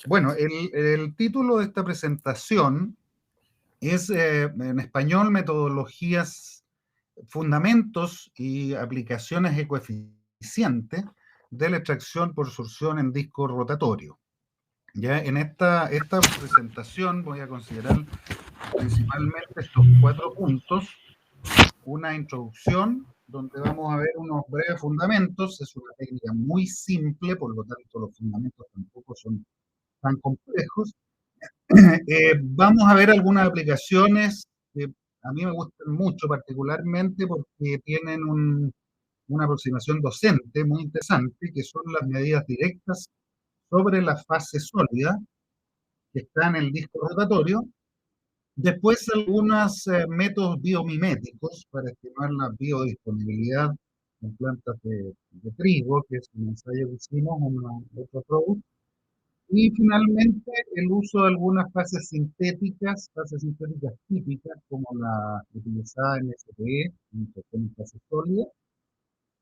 Bueno, el título de esta presentación es en español metodologías, fundamentos y aplicaciones ecoeficientes de la extracción por sorción en disco rotatorio. Ya en esta presentación voy a considerar principalmente estos 4 puntos: una introducción, donde vamos a ver unos breves fundamentos. Es una técnica muy simple, por lo tanto los fundamentos tampoco son tan complejos. Vamos a ver algunas aplicaciones que a mí me gustan mucho, particularmente porque tienen una aproximación docente muy interesante, que son las medidas directas sobre la fase sólida que está en el disco rotatorio. Después, algunos métodos biomiméticos para estimar la biodisponibilidad en plantas de trigo, que es un ensayo que hicimos en otro product. Y finalmente, el uso de algunas fases sintéticas típicas, como la utilizada en SPE, en fase sólida,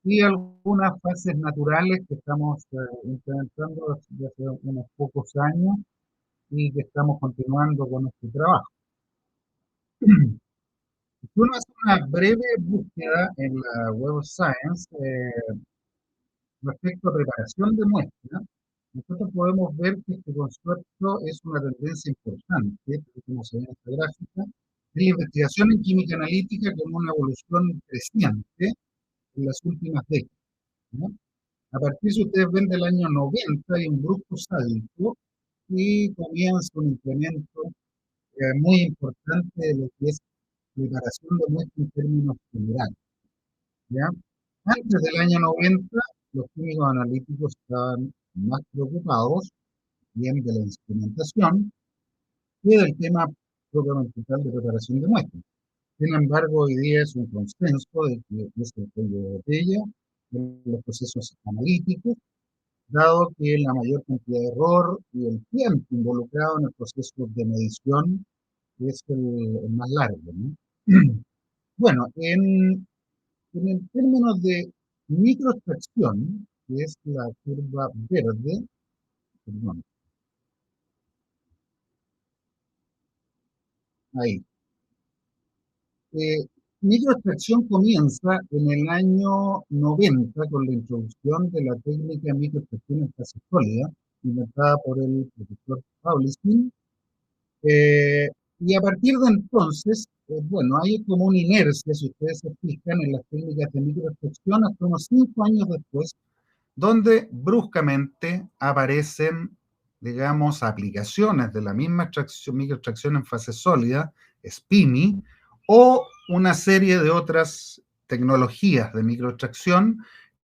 y algunas fases naturales que estamos implementando desde hace unos pocos años y que estamos continuando con nuestro trabajo. Si uno hace una breve búsqueda en la Web of Science respecto a preparación de muestras, nosotros podemos ver que este concepto es una tendencia importante, como se ve en esta gráfica, de la investigación en química analítica con una evolución creciente en las últimas décadas, ¿no? A partir, si ustedes ven, del año 90 hay un brusco salto y comienza un incremento muy importante de lo que es preparación de muestras en términos generales, ¿ya? Antes del año 90, los químicos analíticos estaban más preocupados bien de la instrumentación y del tema propiamente tal de preparación de muestras. Sin embargo, hoy día es un consenso de que es el cuello de botella en los procesos analíticos, dado que la mayor cantidad de error y el tiempo involucrado en el proceso de medición es el más largo, ¿no? Bueno, en términos de microextracción, que es la curva verde, perdón, ahí. Eh, Microextracción comienza en el año 90 con la introducción de la técnica de microextracción en fase sólida, inventada por el profesor Paulistin. Eh, y a partir de entonces, bueno, hay como una inercia, si ustedes se fijan, en las técnicas de microextracción hasta unos 5 años después, donde bruscamente aparecen, digamos, aplicaciones de la misma extracción, microextracción en fase sólida, SPIMI, o una serie de otras tecnologías de microextracción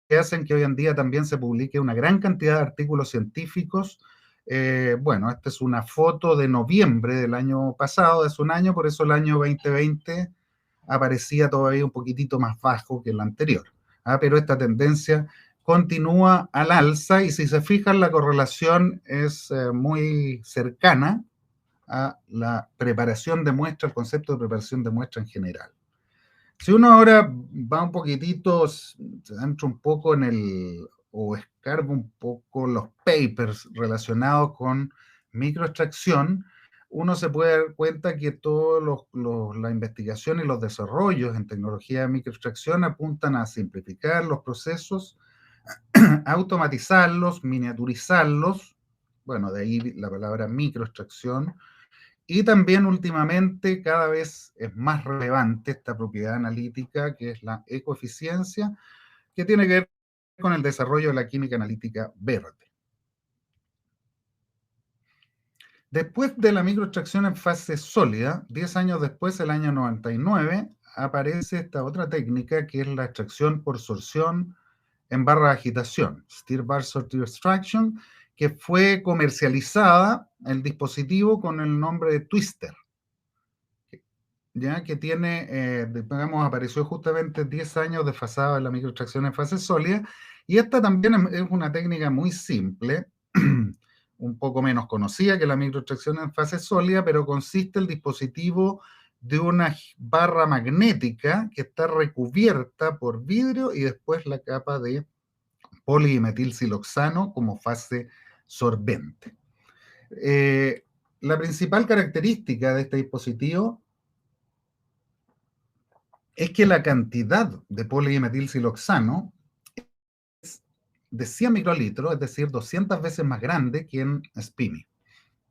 que hacen que hoy en día también se publique una gran cantidad de artículos científicos. Bueno, esta es una foto de noviembre del año pasado, es un año, por eso el año 2020 aparecía todavía un poquitito más bajo que el anterior. Pero esta tendencia continúa al alza y, si se fijan, la correlación es muy cercana a la preparación de muestra, el concepto de preparación de muestra en general. Si uno ahora va un poquitito, se entra un poco en o escarba un poco los papers relacionados con microextracción, uno se puede dar cuenta que toda la investigación y los desarrollos en tecnología de microextracción apuntan a simplificar los procesos, automatizarlos, miniaturizarlos, bueno, de ahí la palabra microextracción, y también últimamente cada vez es más relevante esta propiedad analítica que es la ecoeficiencia, que tiene que ver con el desarrollo de la química analítica verde. Después de la microextracción en fase sólida, 10 años después, el año 99, aparece esta otra técnica que es la extracción por sorción en barra de agitación, Stir Bar Sortie Extraction, que fue comercializada el dispositivo con el nombre de Twister, ya que tiene, digamos, apareció justamente 10 años desfasada de la microextracción en fase sólida, y esta también es una técnica muy simple, un poco menos conocida que la microextracción en fase sólida, pero consiste el dispositivo de una barra magnética que está recubierta por vidrio y después la capa de polimetilsiloxano como fase sorbente. La principal característica de este dispositivo es que la cantidad de polimetilsiloxano es de 100 microlitros, es decir, 200 veces más grande que en SPIMI,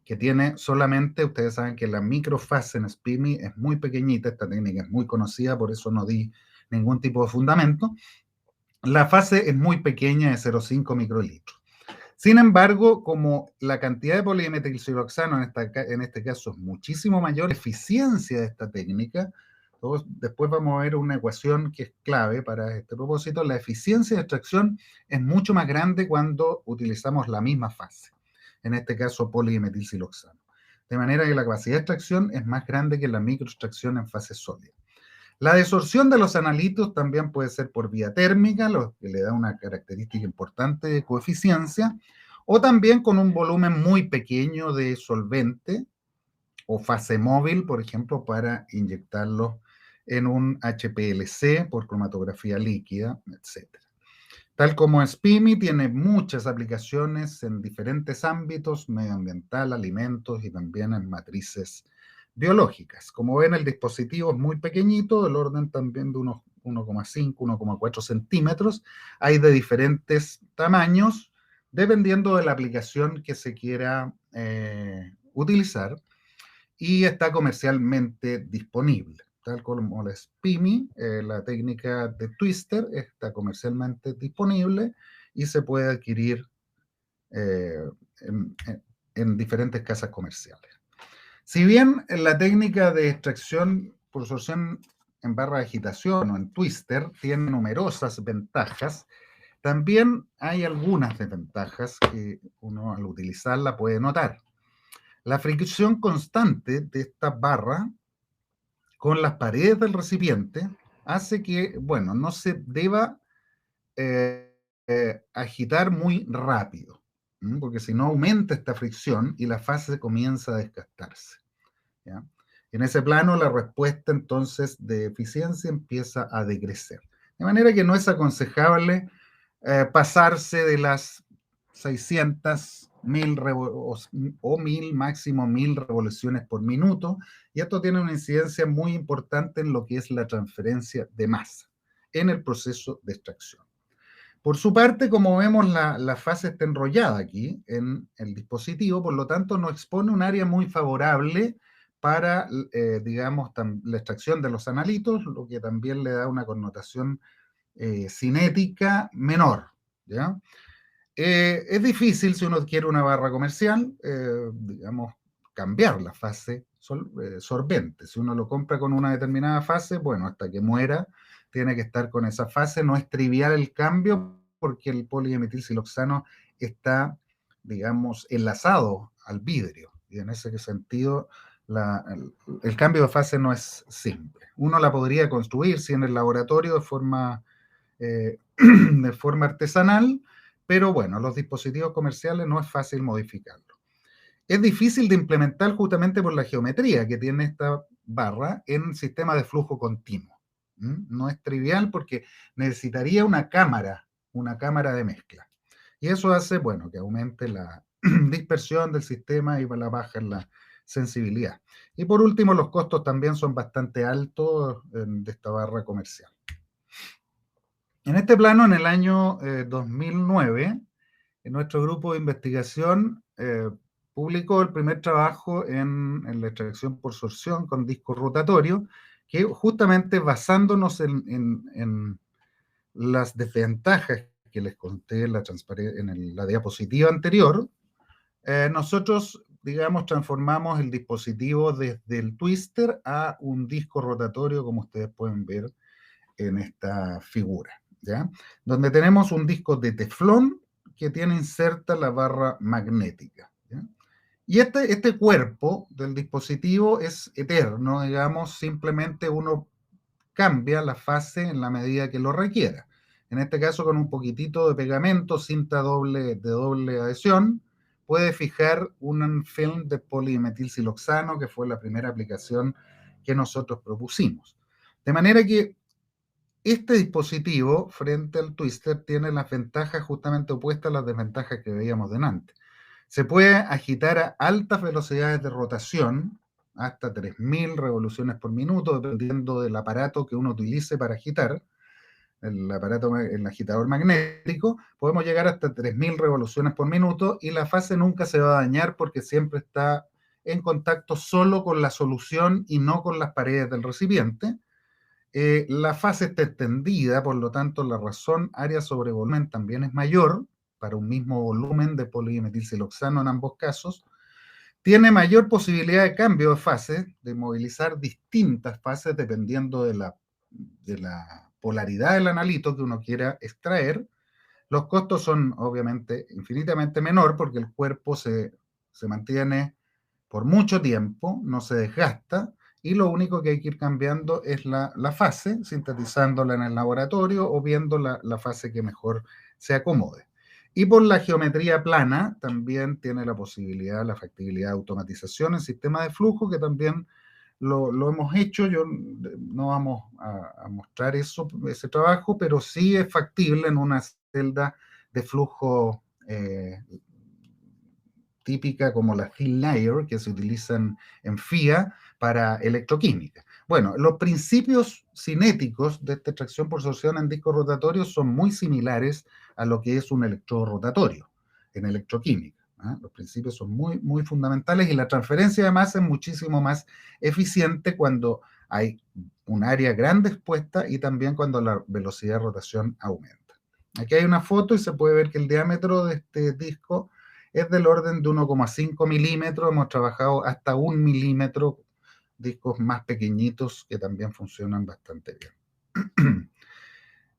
que tiene solamente, ustedes saben que la microfase en SPIMI es muy pequeñita, esta técnica es muy conocida, por eso no di ningún tipo de fundamento. La fase es muy pequeña, de 0,5 microlitros. Sin embargo, como la cantidad de polimetilsiloxano en este caso es muchísimo mayor, la eficiencia de esta técnica, después vamos a ver una ecuación que es clave para este propósito, la eficiencia de extracción es mucho más grande cuando utilizamos la misma fase, en este caso polimetilsiloxano. De manera que la capacidad de extracción es más grande que la microextracción en fase sólida. La desorción de los analitos también puede ser por vía térmica, lo que le da una característica importante de coeficiencia, o también con un volumen muy pequeño de solvente o fase móvil, por ejemplo, para inyectarlos en un HPLC por cromatografía líquida, etc. Tal como SPIMI tiene muchas aplicaciones en diferentes ámbitos, medioambiental, alimentos y también en matrices biológicas. Como ven, el dispositivo es muy pequeñito, del orden también de unos 1,5, 1,4 centímetros. Hay de diferentes tamaños, dependiendo de la aplicación que se quiera utilizar, y está comercialmente disponible. Tal como la SPIMI, la técnica de Twister está comercialmente disponible y se puede adquirir eh, en, en diferentes casas comerciales. Si bien la técnica de extracción por sorción en barra de agitación o en twister tiene numerosas ventajas, también hay algunas desventajas que uno al utilizarla puede notar. La fricción constante de esta barra con las paredes del recipiente hace que, bueno, no se deba agitar muy rápido, porque si no aumenta esta fricción y la fase comienza a desgastarse. ¿Ya? En ese plano, la respuesta entonces de eficiencia empieza a decrecer. De manera que no es aconsejable pasarse de las 600, 1000 o 1000, máximo 1000 revoluciones por minuto, y esto tiene una incidencia muy importante en lo que es la transferencia de masa en el proceso de extracción. Por su parte, como vemos, la fase está enrollada aquí en el dispositivo, por lo tanto nos expone un área muy favorable para, digamos, la extracción de los analitos, lo que también le da una connotación cinética menor, ¿ya? Es difícil si uno quiere una barra comercial, digamos, cambiar la fase sorbente. Si uno lo compra con una determinada fase, bueno, hasta que muera tiene que estar con esa fase. No es trivial el cambio porque el polimetilsiloxano está, digamos, enlazado al vidrio. Y en ese sentido, el cambio de fase no es simple. Uno la podría construir, si en el laboratorio, de forma artesanal, pero bueno, los dispositivos comerciales no es fácil modificarlo. Es difícil de implementar justamente por la geometría que tiene esta barra en sistema de flujo continuo. No es trivial porque necesitaría una cámara de mezcla. Y eso hace, bueno, que aumente la dispersión del sistema y la baja en la sensibilidad. Y por último, los costos también son bastante altos de esta barra comercial. En este plano, en el año 2009, en nuestro grupo de investigación publicó el primer trabajo en la extracción por sorción con disco rotatorio, que justamente basándonos en las desventajas que les conté en la diapositiva anterior, nosotros, digamos, transformamos el dispositivo desde el twister a un disco rotatorio, como ustedes pueden ver en esta figura, ¿ya? Donde tenemos un disco de teflón que tiene inserta la barra magnética, ¿ya? Y este cuerpo del dispositivo es eterno, digamos, simplemente uno cambia la fase en la medida que lo requiera. En este caso, con un poquitito de pegamento, cinta de doble adhesión, puede fijar un film de polimetilsiloxano, que fue la primera aplicación que nosotros propusimos. De manera que este dispositivo, frente al twister, tiene las ventajas justamente opuestas a las desventajas que veíamos delante. Se puede agitar a altas velocidades de rotación, hasta 3.000 revoluciones por minuto, dependiendo del aparato que uno utilice para agitar, el agitador magnético. Podemos llegar hasta 3.000 revoluciones por minuto y la fase nunca se va a dañar porque siempre está en contacto solo con la solución y no con las paredes del recipiente. La fase está extendida, por lo tanto la razón área sobre volumen también es mayor para un mismo volumen de polimetilsiloxano en ambos casos. Tiene mayor posibilidad de cambio de fase, de movilizar distintas fases dependiendo de la polaridad del analito que uno quiera extraer. Los costos son obviamente infinitamente menor porque el cuerpo se mantiene por mucho tiempo, no se desgasta, y lo único que hay que ir cambiando es la fase, sintetizándola en el laboratorio o viendo la fase que mejor se acomode. Y por la geometría plana también tiene la posibilidad, la factibilidad de automatización en sistema de flujo, que también lo hemos hecho. Yo no vamos a mostrar ese trabajo, pero sí es factible en una celda de flujo típica como la thin layer que se utilizan en FIA para electroquímica. Bueno, los principios cinéticos de esta extracción por sorción en discos rotatorios son muy similares a lo que es un electrodo rotatorio en electroquímica. Los principios son muy, muy fundamentales y la transferencia de masa es muchísimo más eficiente cuando hay un área grande expuesta y también cuando la velocidad de rotación aumenta. Aquí hay una foto y se puede ver que el diámetro de este disco es del orden de 1,5 milímetros. Hemos trabajado hasta 1 milímetro, discos más pequeñitos que también funcionan bastante bien.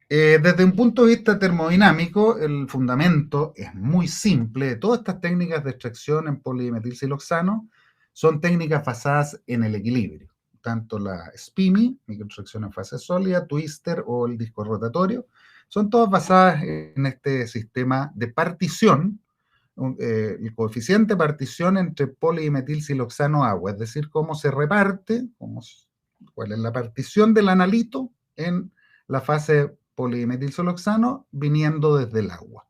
Desde un punto de vista termodinámico, el fundamento es muy simple. Todas estas técnicas de extracción en polimetilsiloxano son técnicas basadas en el equilibrio. Tanto la SPIMI, microextracción en fase sólida, Twister o el disco rotatorio, son todas basadas en este sistema de partición, el coeficiente de partición entre polimetilsiloxano agua, es decir, cómo se reparte, cuál es la partición del analito en la fase polimetilsiloxano viniendo desde el agua.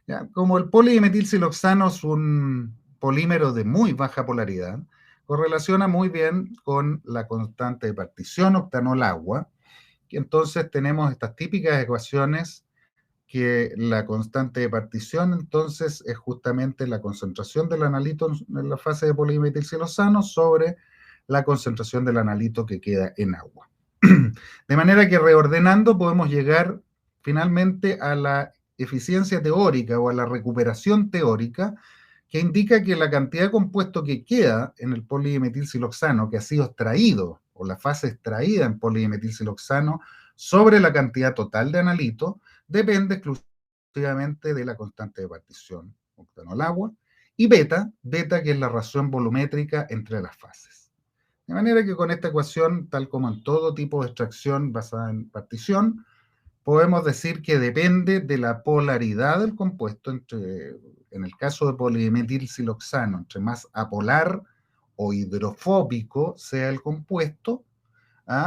¿Ya? Como el polimetilsiloxano es un polímero de muy baja polaridad, correlaciona muy bien con la constante de partición octanol-agua, y entonces tenemos estas típicas ecuaciones que la constante de partición entonces es justamente la concentración del analito en la fase de polimetilsilosano sobre la concentración del analito que queda en agua. De manera que reordenando podemos llegar finalmente a la eficiencia teórica o a la recuperación teórica que indica que la cantidad de compuesto que queda en el polimetilsiloxano que ha sido extraído o la fase extraída en polimetilsiloxano sobre la cantidad total de analito depende exclusivamente de la constante de partición, octanol-agua, y beta que es la razón volumétrica entre las fases. De manera que con esta ecuación, tal como en todo tipo de extracción basada en partición, podemos decir que depende de la polaridad del compuesto, en el caso de polimetilsiloxano, entre más apolar o hidrofóbico sea el compuesto,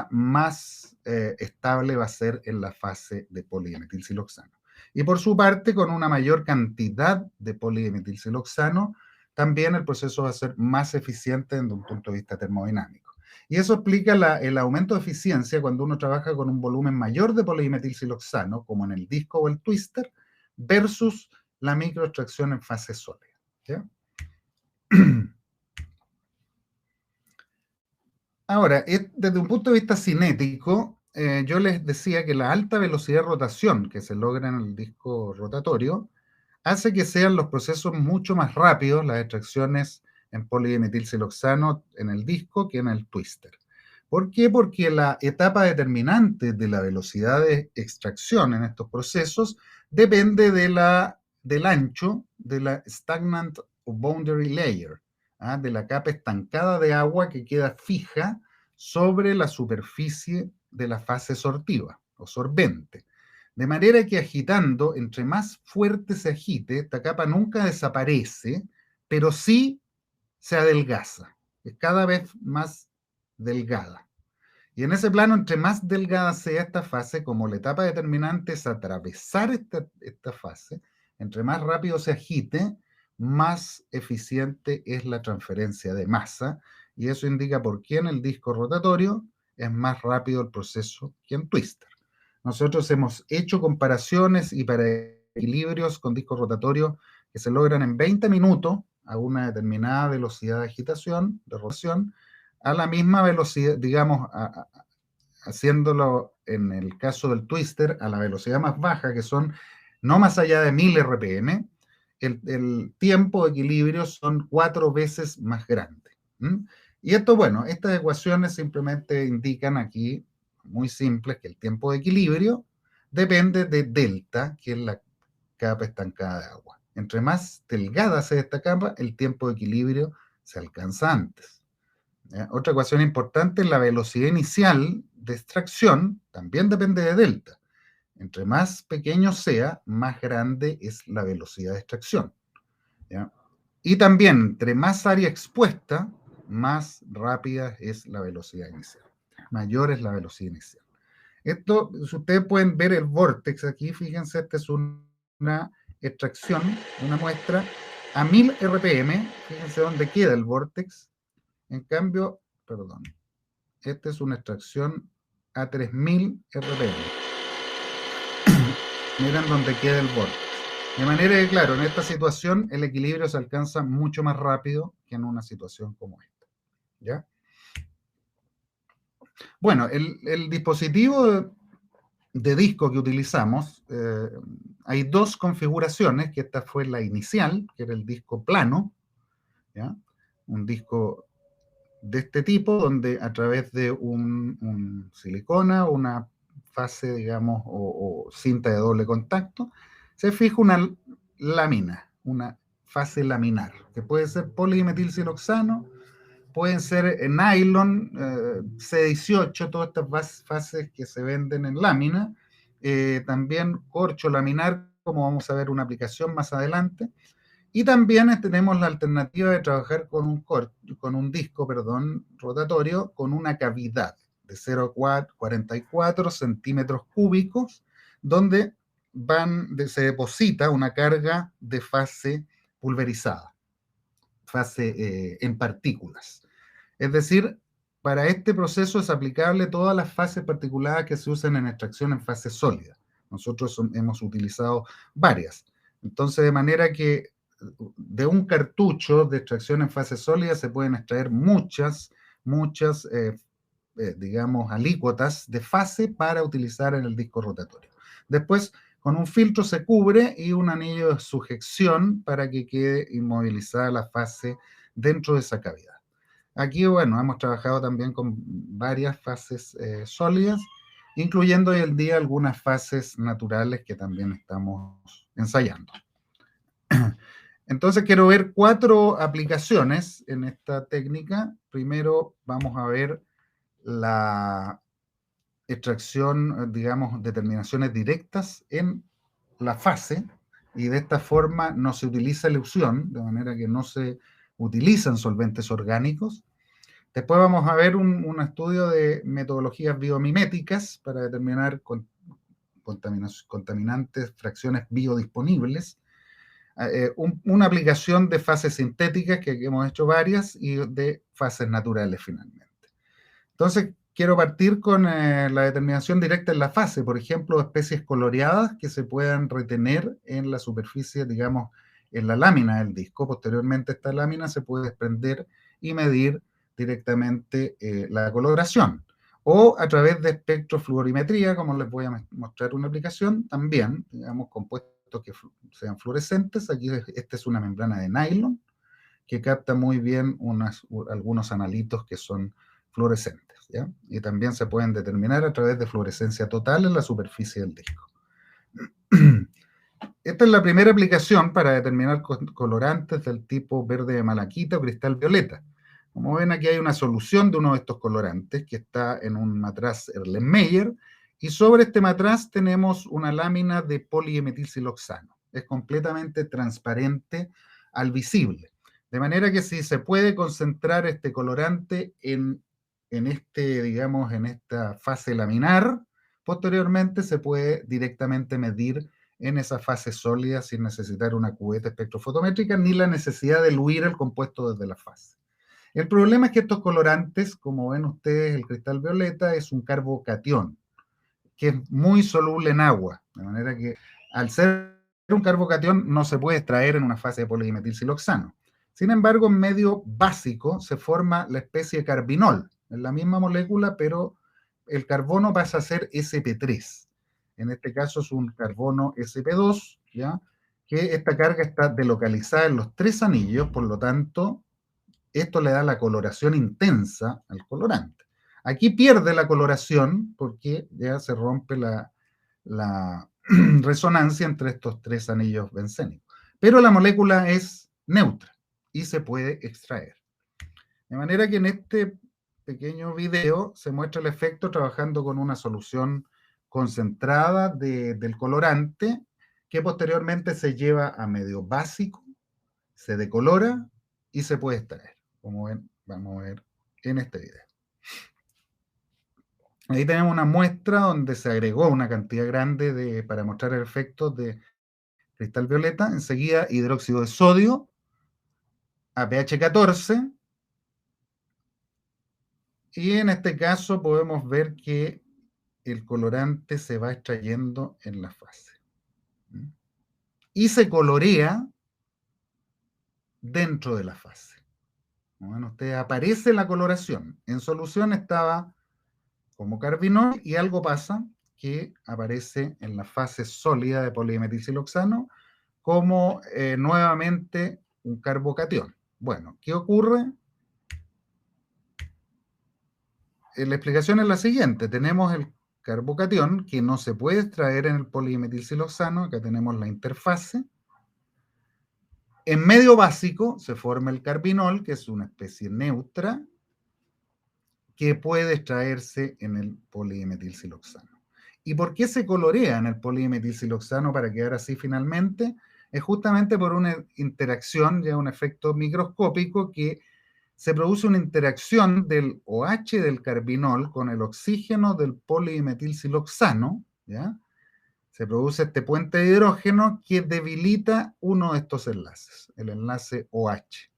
más estable va a ser en la fase de polimetilsiloxano. Y por su parte, con una mayor cantidad de polimetilsiloxano, también el proceso va a ser más eficiente desde un punto de vista termodinámico. Y eso explica el aumento de eficiencia cuando uno trabaja con un volumen mayor de polimetilsiloxano, como en el disco o el twister, versus la microextracción en fase sólida. ¿Ya? Ahora, desde un punto de vista cinético, yo les decía que la alta velocidad de rotación que se logra en el disco rotatorio hace que sean los procesos mucho más rápidos, las extracciones en polimetilsiloxano en el disco que en el twister. ¿Por qué? Porque la etapa determinante de la velocidad de extracción en estos procesos depende del ancho de la stagnant o boundary layer, de la capa estancada de agua que queda fija sobre la superficie de la fase sortiva o sorbente. De manera que agitando, entre más fuerte se agite, esta capa nunca desaparece, pero sí se adelgaza, es cada vez más delgada. Y en ese plano, entre más delgada sea esta fase, como la etapa determinante es atravesar esta fase, entre más rápido se agite, más eficiente es la transferencia de masa, y eso indica por qué en el disco rotatorio es más rápido el proceso que en twister. Nosotros hemos hecho comparaciones y para equilibrios con discos rotatorios que se logran en 20 minutos a una determinada velocidad de agitación, de rotación, a la misma velocidad, digamos, haciéndolo en el caso del twister a la velocidad más baja, que son no más allá de 1000 RPM, el tiempo de equilibrio son 4 veces más grande. Y esto, bueno, estas ecuaciones simplemente indican aquí, muy simples, que el tiempo de equilibrio depende de delta, que es la capa estancada de agua. Entre más delgada sea esta capa, el tiempo de equilibrio se alcanza antes. Otra ecuación importante es la velocidad inicial de extracción, también depende de delta. Entre más pequeño sea, más grande es la velocidad de extracción. ¿Ya? Y también, entre más área expuesta, más rápida es la velocidad inicial. Mayor es la velocidad inicial. Esto, si ustedes pueden ver el vórtex aquí, fíjense, esta es una extracción, una muestra a 1000 RPM, fíjense dónde queda el vórtex. En cambio, perdón, esta es una extracción a 3000 RPM. Miren dónde queda el vórtice. De manera que, claro, en esta situación el equilibrio se alcanza mucho más rápido que en una situación como esta. ¿Ya? Bueno, el dispositivo de disco que utilizamos, hay dos configuraciones, que esta fue la inicial, que era el disco plano, ¿ya? Un disco de este tipo, donde a través de un silicona, una fase, digamos, o cinta de doble contacto, se fija una lámina, una fase laminar, que puede ser polimetilsiloxano, pueden ser nylon, C18, todas estas fases que se venden en lámina, también corcho laminar, como vamos a ver una aplicación más adelante, y también tenemos la alternativa de trabajar con un disco, perdón, rotatorio con una cavidad de 0,44 centímetros cúbicos, donde se deposita una carga de fase pulverizada, fase en partículas. Es decir, para este proceso es aplicable todas las fases particuladas que se usan en extracción en fase sólida. Nosotros hemos utilizado varias. Entonces, de manera que de un cartucho de extracción en fase sólida se pueden extraer muchas, digamos, alícuotas de fase para utilizar en el disco rotatorio. Después, con un filtro se cubre y un anillo de sujeción para que quede inmovilizada la fase dentro de esa cavidad. Aquí, bueno, hemos trabajado también con varias fases sólidas, incluyendo hoy en día algunas fases naturales que también estamos ensayando. Entonces quiero ver 4 aplicaciones en esta técnica. Primero vamos a ver la extracción, digamos, determinaciones directas en la fase, y de esta forma no se utiliza elusión, de manera que no se utilizan solventes orgánicos. Después vamos a ver un estudio de metodologías biomiméticas para determinar contaminantes, fracciones biodisponibles. Una aplicación de fases sintéticas, que hemos hecho varias, y de fases naturales finalmente. Entonces, quiero partir con la determinación directa en la fase, por ejemplo, especies coloreadas que se puedan retener en la superficie, digamos, en la lámina del disco. Posteriormente, esta lámina se puede desprender y medir directamente la coloración. O a través de espectrofluorimetría, como les voy a mostrar una aplicación, también, digamos, compuestos que sean fluorescentes. Aquí esta es una membrana de nylon que capta muy bien algunos analitos que son fluorescentes, ¿ya? Y también se pueden determinar a través de fluorescencia total en la superficie del disco. Esta es la primera aplicación para determinar colorantes del tipo verde de malaquita o cristal violeta. Como ven, aquí hay una solución de uno de estos colorantes que está en un matraz Erlenmeyer, y sobre este matraz tenemos una lámina de poliemetilsiloxano. Es completamente transparente al visible. De manera que si se puede concentrar este colorante digamos, en esta fase laminar, posteriormente se puede directamente medir en esa fase sólida sin necesitar una cubeta espectrofotométrica ni la necesidad de diluir el compuesto desde la fase. El problema es que estos colorantes, como ven ustedes, el cristal violeta es un carbocatión, que es muy soluble en agua, de manera que al ser un carbocatión no se puede extraer en una fase de polimetilsiloxano. Sin embargo, en medio básico se forma la especie de carbinol, en la misma molécula, pero el carbono pasa a ser sp3. En este caso es un carbono sp2, ¿ya? Que esta carga está delocalizada en los tres anillos, por lo tanto, esto le da la coloración intensa al colorante. Aquí pierde la coloración porque ya se rompe la resonancia entre estos tres anillos bencénicos. Pero la molécula es neutra y se puede extraer. De manera que en este pequeño video se muestra el efecto trabajando con una solución concentrada del colorante que posteriormente se lleva a medio básico, se decolora y se puede extraer. Como ven, vamos a ver en este video. Ahí tenemos una muestra donde se agregó una cantidad grande para mostrar el efecto de cristal violeta. Enseguida hidróxido de sodio a pH 14. Y en este caso podemos ver que el colorante se va extrayendo en la fase. Y se colorea dentro de la fase. Bueno, ustedes aparece la coloración. En solución estaba como carbinol y algo pasa que aparece en la fase sólida de polimetilsiloxano como nuevamente un carbocatión. Bueno, ¿qué ocurre? La explicación es la siguiente. Tenemos el carbocatión que no se puede extraer en el polimetilsiloxano. Acá tenemos la interfase. En medio básico se forma el carbinol, que es una especie neutra, que puede extraerse en el polimetilsiloxano. ¿Y por qué se colorea en el polimetilsiloxano para quedar así finalmente? Es justamente por una interacción, ya un efecto microscópico, que se produce una interacción del OH del carbinol con el oxígeno del polimetilsiloxano, ¿ya? Se produce este puente de hidrógeno que debilita uno de estos enlaces, el enlace OH,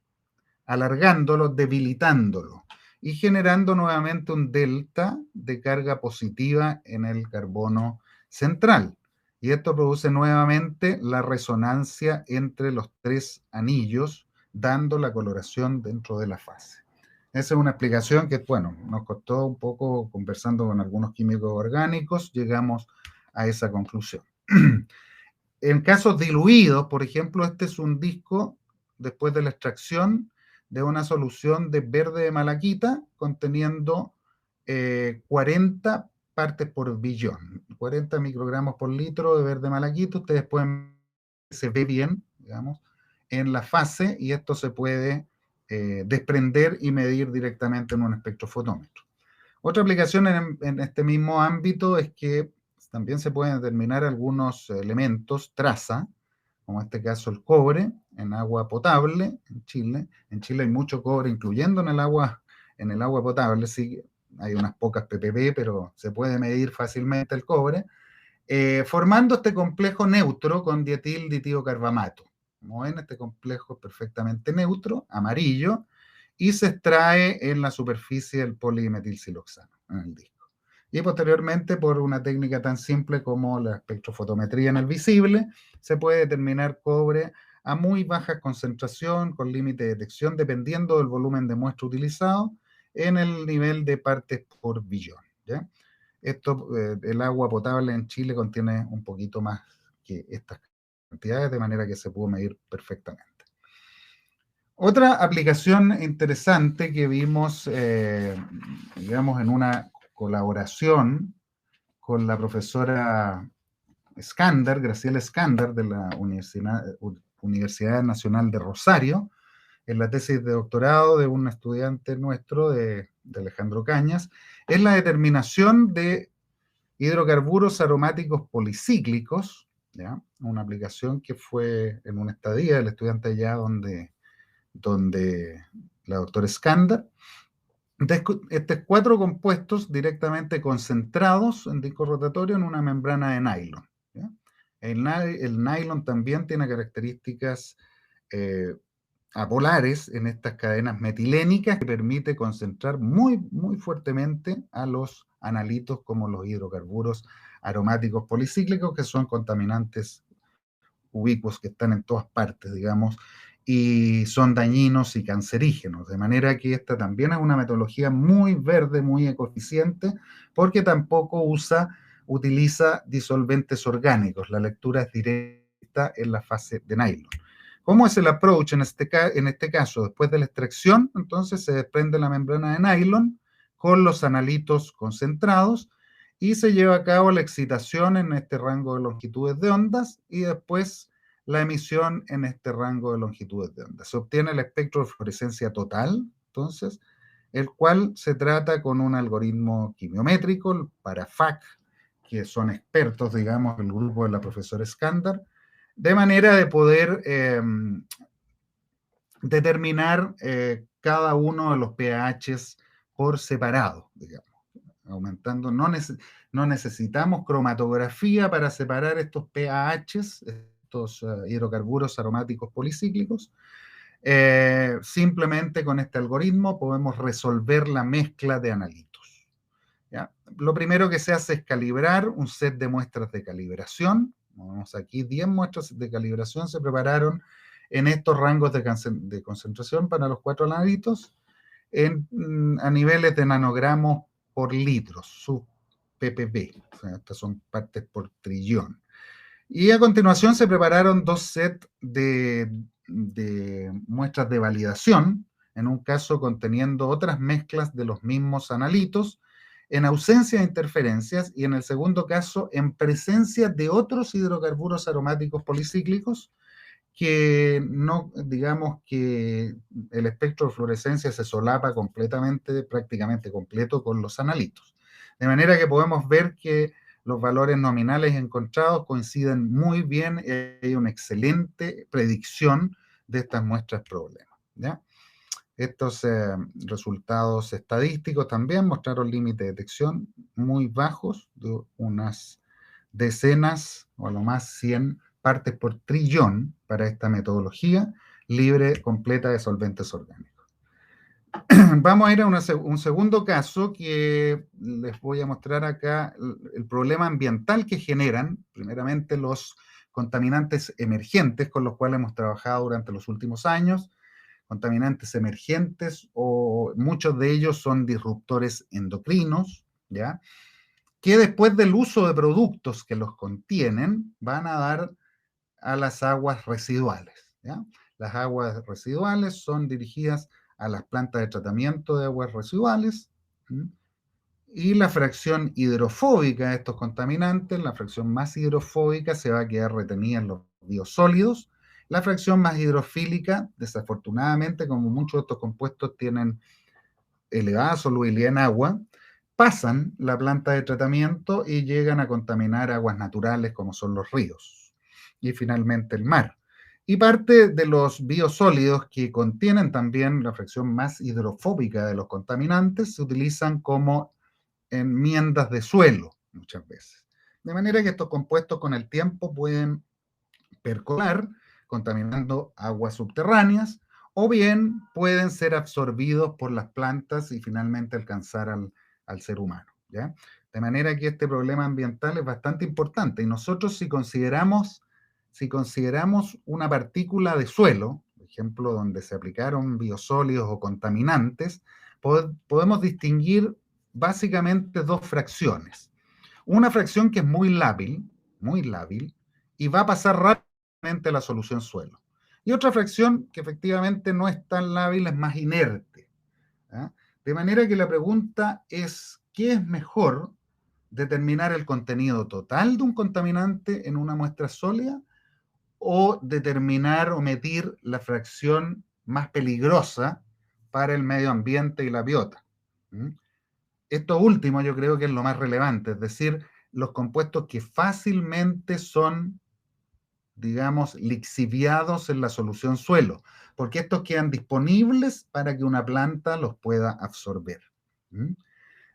alargándolo, debilitándolo y generando nuevamente un delta de carga positiva en el carbono central. Y esto produce nuevamente la resonancia entre los tres anillos, dando la coloración dentro de la fase. Esa es una explicación que, bueno, nos costó un poco conversando con algunos químicos orgánicos, llegamos a esa conclusión. En casos diluidos, por ejemplo, este es un disco después de la extracción de una solución de verde de malaquita conteniendo 40 partes por billón, 40 microgramos por litro de verde malaquita. Ustedes pueden ver, se ve bien, digamos, en la fase y esto se puede desprender y medir directamente en un espectrofotómetro. Otra aplicación en este mismo ámbito es que también se pueden determinar algunos elementos, traza, como en este caso el cobre, en agua potable en Chile. En Chile hay mucho cobre, incluyendo en el agua potable, sí, hay unas pocas ppb, pero se puede medir fácilmente el cobre, formando este complejo neutro con dietil ditiocarbamato. Como ven, este complejo es perfectamente neutro, amarillo, y se extrae en la superficie del polimetilsiloxano, en el disco. Y posteriormente, por una técnica tan simple como la espectrofotometría en el visible, se puede determinar cobre a muy baja concentración, con límite de detección, dependiendo del volumen de muestra utilizado, en el nivel de partes por billón, ¿ya? Esto, el agua potable en Chile contiene un poquito más que estas cantidades, de manera que se pudo medir perfectamente. Otra aplicación interesante que vimos, digamos, en una colaboración con la profesora Skander, Graciela Skander, de la Universidad Nacional de Rosario, en la tesis de doctorado de un estudiante nuestro, de Alejandro Cañas, es la determinación de hidrocarburos aromáticos policíclicos, ¿ya? Una aplicación que fue en una estadía del estudiante allá donde la doctora Skander. Estos 4 compuestos directamente concentrados en disco rotatorio en una membrana de nylon, ¿ya? El nylon también tiene características eh, apolares en estas cadenas metilénicas que permite concentrar muy, muy fuertemente a los analitos como los hidrocarburos aromáticos policíclicos, que son contaminantes ubicuos que están en todas partes, digamos, y son dañinos y cancerígenos, de manera que esta también es una metodología muy verde, muy ecoeficiente, porque tampoco utiliza disolventes orgánicos, la lectura es directa en la fase de nylon. ¿Cómo es el approach en este caso? Después de la extracción, entonces se desprende la membrana de nylon con los analitos concentrados y se lleva a cabo la excitación en este rango de longitudes de ondas y después la emisión en este rango de longitudes de ondas. Se obtiene el espectro de fluorescencia total, entonces, el cual se trata con un algoritmo quimiométrico para FAC, que son expertos, digamos, el grupo de la profesora Skandar, de manera de poder determinar cada uno de los pHs por separado, digamos, aumentando. No necesitamos cromatografía para separar estos pHs, estos hidrocarburos aromáticos policíclicos. Simplemente con este algoritmo podemos resolver la mezcla de analitos. ¿Ya? Lo primero que se hace es calibrar un set de muestras de calibración. Vamos aquí, 10 muestras de calibración se prepararon en estos rangos de concentración para los 4 analitos a niveles de nanogramos por litro, sub ppb. O sea, estas son partes por trillón. Y a continuación se prepararon 2 sets de muestras de validación, en un caso conteniendo otras mezclas de los mismos analitos, en ausencia de interferencias, y en el segundo caso en presencia de otros hidrocarburos aromáticos policíclicos que no, digamos que el espectro de fluorescencia se solapa completamente, prácticamente completo con los analitos. De manera que podemos ver que los valores nominales encontrados coinciden muy bien y hay una excelente predicción de estas muestras problemas, ¿ya? Estos resultados estadísticos también mostraron límites de detección muy bajos, de unas decenas o a lo más 100 partes por trillón para esta metodología libre, completa de solventes orgánicos. Vamos a ir a un segundo caso que les voy a mostrar acá el problema ambiental que generan, primeramente, los contaminantes emergentes con los cuales hemos trabajado durante los últimos años. Contaminantes emergentes, o muchos de ellos son disruptores endocrinos, ¿ya? Que después del uso de productos que los contienen, van a dar a las aguas residuales, ¿ya? Las aguas residuales son dirigidas a las plantas de tratamiento de aguas residuales, ¿m? Y la fracción hidrofóbica de estos contaminantes, la fracción más hidrofóbica se va a quedar retenida en los biosólidos. La fracción más hidrofílica, desafortunadamente, como muchos de estos compuestos tienen elevada solubilidad en agua, pasan la planta de tratamiento y llegan a contaminar aguas naturales como son los ríos y finalmente el mar. Y parte de los biosólidos que contienen también la fracción más hidrofóbica de los contaminantes se utilizan como enmiendas de suelo muchas veces. De manera que estos compuestos con el tiempo pueden percolar, contaminando aguas subterráneas, o bien pueden ser absorbidos por las plantas y finalmente alcanzar al ser humano, ¿ya? De manera que este problema ambiental es bastante importante y nosotros si consideramos una partícula de suelo, por ejemplo, donde se aplicaron biosólidos o contaminantes, podemos distinguir básicamente dos fracciones. Una fracción que es muy lábil, y va a pasar rápidamente a la solución suelo. Y otra fracción que efectivamente no es tan lábil, es más inerte, ¿eh? De manera que la pregunta es, ¿qué es mejor, determinar el contenido total de un contaminante en una muestra sólida o determinar o medir la fracción más peligrosa para el medio ambiente y la biota? ¿Mm? Esto último yo creo que es lo más relevante, es decir, los compuestos que fácilmente son, digamos, lixiviados en la solución suelo, porque estos quedan disponibles para que una planta los pueda absorber. ¿Mm?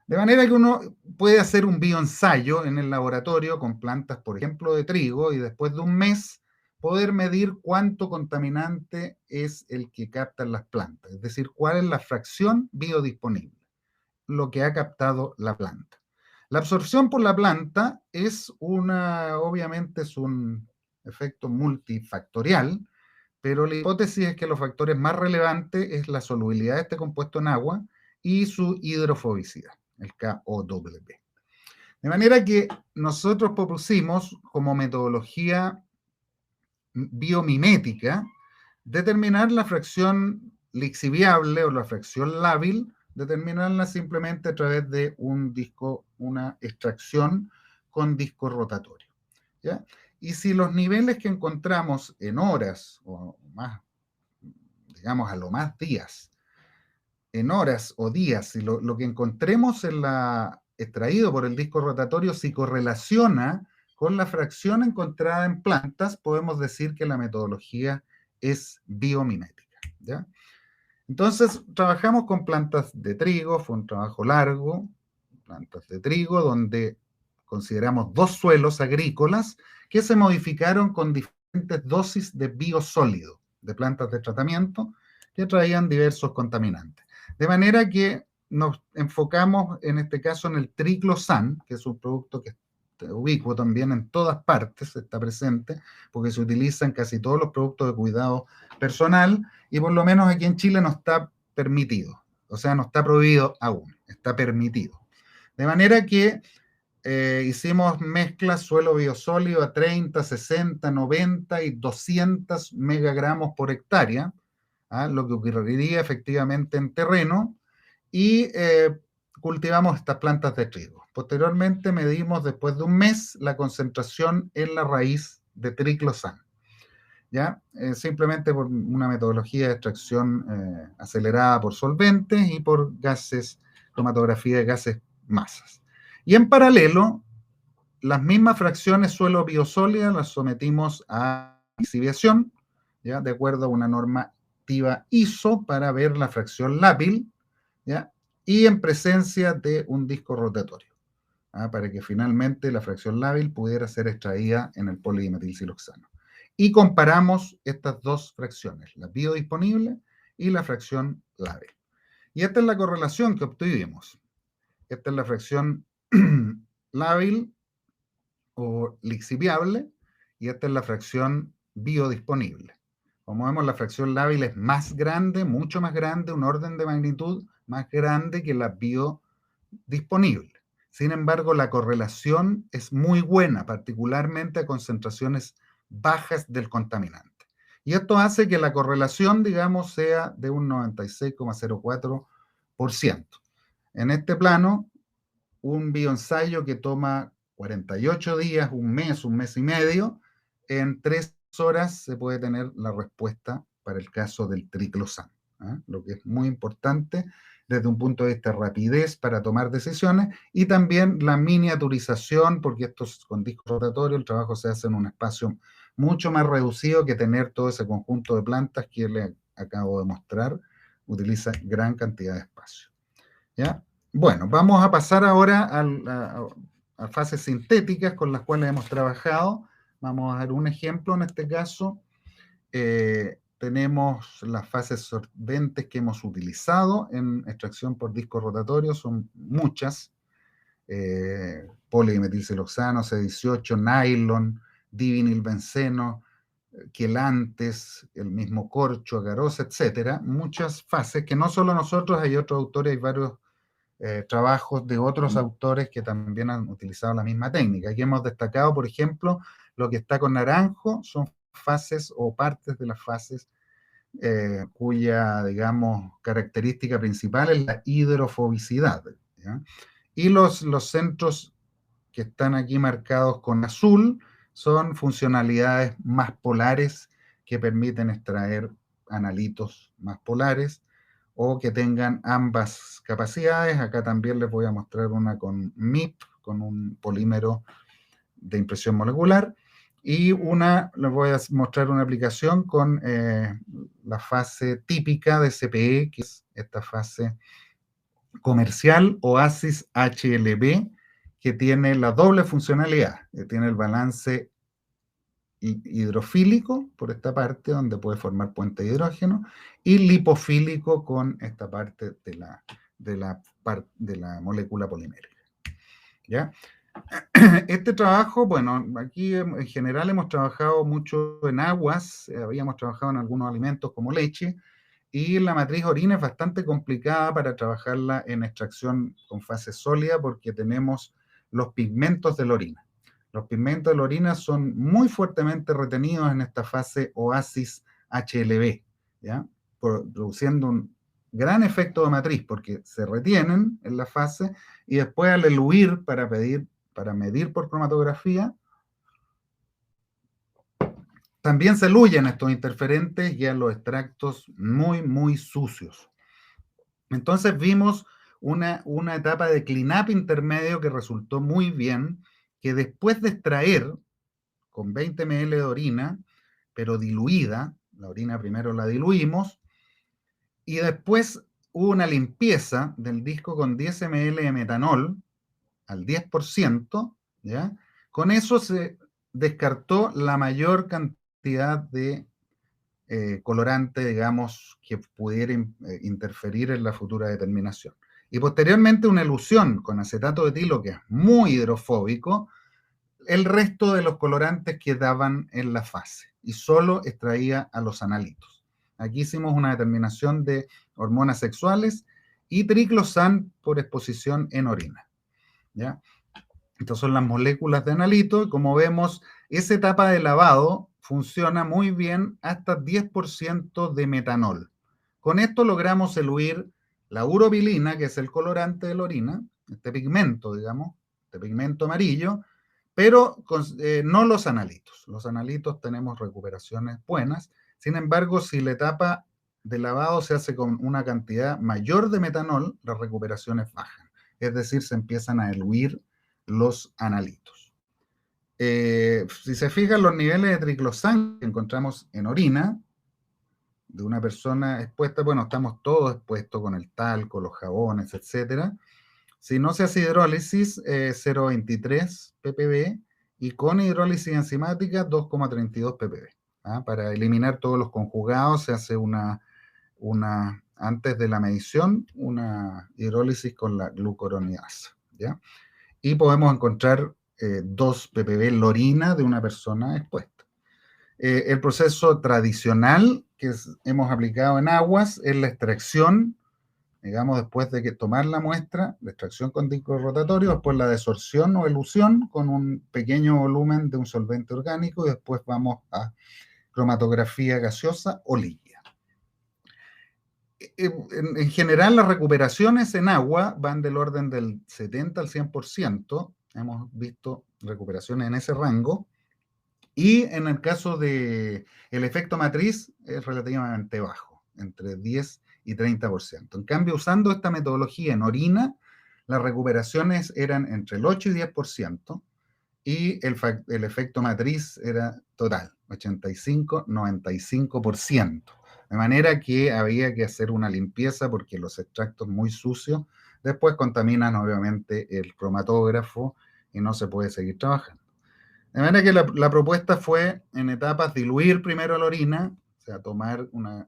De manera que uno puede hacer un bioensayo en el laboratorio con plantas, por ejemplo, de trigo, y después de un mes poder medir cuánto contaminante es el que captan las plantas, es decir, cuál es la fracción biodisponible, lo que ha captado la planta. La absorción por la planta obviamente es un efecto multifactorial, pero la hipótesis es que los factores más relevantes es la solubilidad de este compuesto en agua y su hidrofobicidad, el KOW. De manera que nosotros propusimos como metodología biomimética determinar la fracción lixiviable o la fracción lábil, determinarla simplemente a través de una extracción con disco rotatorio. ¿Ya? Y si los niveles que encontramos en horas o más, digamos a lo más días, en horas o días, si lo que encontremos extraído por el disco rotatorio si correlaciona con la fracción encontrada en plantas, podemos decir que la metodología es biomimética. ¿Ya? Entonces, trabajamos con plantas de trigo, fue un trabajo largo, plantas de trigo, donde consideramos 2 suelos agrícolas que se modificaron con diferentes dosis de biosólido, de plantas de tratamiento, que traían diversos contaminantes. De manera que nos enfocamos en este caso en el triclosan, que es un producto que es ubicuo también en todas partes, está presente, porque se utiliza en casi todos los productos de cuidado personal, y por lo menos aquí en Chile no está permitido, o sea, no está prohibido aún, está permitido. De manera que hicimos mezclas suelo biosólido a 30, 60, 90 y 200 megagramos por hectárea, lo que ocurriría efectivamente en terreno, y cultivamos estas plantas de trigo. Posteriormente medimos después de un mes la concentración en la raíz de triclosan. ¿Ya? Simplemente por una metodología de extracción acelerada por solventes y por gases, cromatografía de gases masas. Y en paralelo, las mismas fracciones suelo biosólida las sometimos a lixiviación, ¿ya? De acuerdo a una normativa ISO para ver la fracción lábil, ¿ya? Y en presencia de un disco rotatorio, para que finalmente la fracción lábil pudiera ser extraída en el polimetilsiloxano. Y comparamos estas dos fracciones, la biodisponible y la fracción lábil. Y esta es la correlación que obtuvimos. Esta es la fracción lábil o lixiviable y esta es la fracción biodisponible. Como vemos, la fracción lábil es más grande, mucho más grande, un orden de magnitud más grande que la biodisponible. Sin embargo, la correlación es muy buena, particularmente a concentraciones bajas del contaminante. Y esto hace que la correlación, digamos, sea de un 96,04%. En este plano, un bioensayo que toma 48 días, un mes y medio, en 3 horas se puede tener la respuesta para el caso del triclosan, lo que es muy importante desde un punto de vista de rapidez para tomar decisiones y también la miniaturización, porque esto es con disco rotatorio, el trabajo se hace en un espacio mucho más reducido que tener todo ese conjunto de plantas que le acabo de mostrar, utiliza gran cantidad de espacio. ¿Ya? Bueno, vamos a pasar ahora a fases sintéticas con las cuales hemos trabajado. Vamos a ver un ejemplo en este caso. Tenemos las fases solventes que hemos utilizado en extracción por disco rotatorio, son muchas. Polimetilsiloxano, C18, nylon, divinilbenceno, quelantes, el mismo corcho, agarosa, etcétera. Muchas fases que no solo nosotros, hay otros autores, hay varios trabajos de otros autores que también han utilizado la misma técnica. Aquí hemos destacado, por ejemplo, lo que está con naranjo, son fases o partes de las fases cuya, digamos, característica principal es la hidrofobicidad. ¿Ya? Y los centros que están aquí marcados con azul son funcionalidades más polares que permiten extraer analitos más polares o que tengan ambas capacidades. Acá también les voy a mostrar una con MIP, con un polímero de impresión molecular, y les voy a mostrar una aplicación con la fase típica de CPE, que es esta fase comercial Oasis HLB, que tiene la doble funcionalidad, tiene el balance hidrofílico por esta parte, donde puede formar puente de hidrógeno, y lipofílico con esta parte de la molécula polimérica. ¿Ya? Este trabajo, bueno, aquí en general hemos trabajado mucho en aguas, habíamos trabajado en algunos alimentos como leche, y la matriz orina es bastante complicada para trabajarla en extracción con fase sólida porque tenemos los pigmentos de la orina. Los pigmentos de la orina son muy fuertemente retenidos en esta fase Oasis HLB, ¿ya? Produciendo un gran efecto de matriz porque se retienen en la fase y después al eluir para medir por cromatografía, también se eluyen estos interferentes y a los extractos muy, muy sucios. Entonces vimos una etapa de cleanup intermedio que resultó muy bien, que después de extraer con 20 ml de orina, pero diluida, la orina primero la diluimos, y después hubo una limpieza del disco con 10 ml de metanol al 10%, ¿ya? Con eso se descartó la mayor cantidad de colorante, digamos, que pudiera interferir en la futura determinación. Y posteriormente una elusión con acetato de etilo, que es muy hidrofóbico, el resto de los colorantes quedaban en la fase y solo extraía a los analitos. Aquí hicimos una determinación de hormonas sexuales y triclosan por exposición en orina, ¿ya? Estas son las moléculas de analito y como vemos, esa etapa de lavado funciona muy bien hasta 10% de metanol. Con esto logramos eluir la urobilina, que es el colorante de la orina, este pigmento, digamos, este pigmento amarillo, pero no los analitos. Los analitos tenemos recuperaciones buenas. Sin embargo, si la etapa de lavado se hace con una cantidad mayor de metanol, las recuperaciones bajan. Es decir, se empiezan a eluir los analitos. Si se fijan, los niveles de triclosan que encontramos en orina de una persona expuesta, bueno, estamos todos expuestos con el talco, los jabones, etcétera. Si no se hace hidrólisis, 0,23 ppb y con hidrólisis enzimática 2,32 ppb. ¿Ah? Para eliminar todos los conjugados se hace antes de la medición, una hidrólisis con la glucuronidasa, ¿ya? Y podemos encontrar 2 ppb en la orina de una persona expuesta. El proceso tradicional que hemos aplicado en aguas es la extracción, digamos, después de que tomar la muestra, la extracción con disco rotatorio, después la desorción o elusión con un pequeño volumen de un solvente orgánico y después vamos a cromatografía gaseosa o líquida. En general, las recuperaciones en agua van del orden del 70 al 100%. Hemos visto recuperaciones en ese rango. Y en el caso del efecto matriz es relativamente bajo, entre 10 y 30%. En cambio, usando esta metodología en orina, las recuperaciones eran entre el 8 y 10%, y el efecto matriz era total, 85-95%. De manera que había que hacer una limpieza porque los extractos muy sucios después contaminan obviamente el cromatógrafo y no se puede seguir trabajando. De manera que la propuesta fue en etapas diluir primero la orina, o sea, tomar una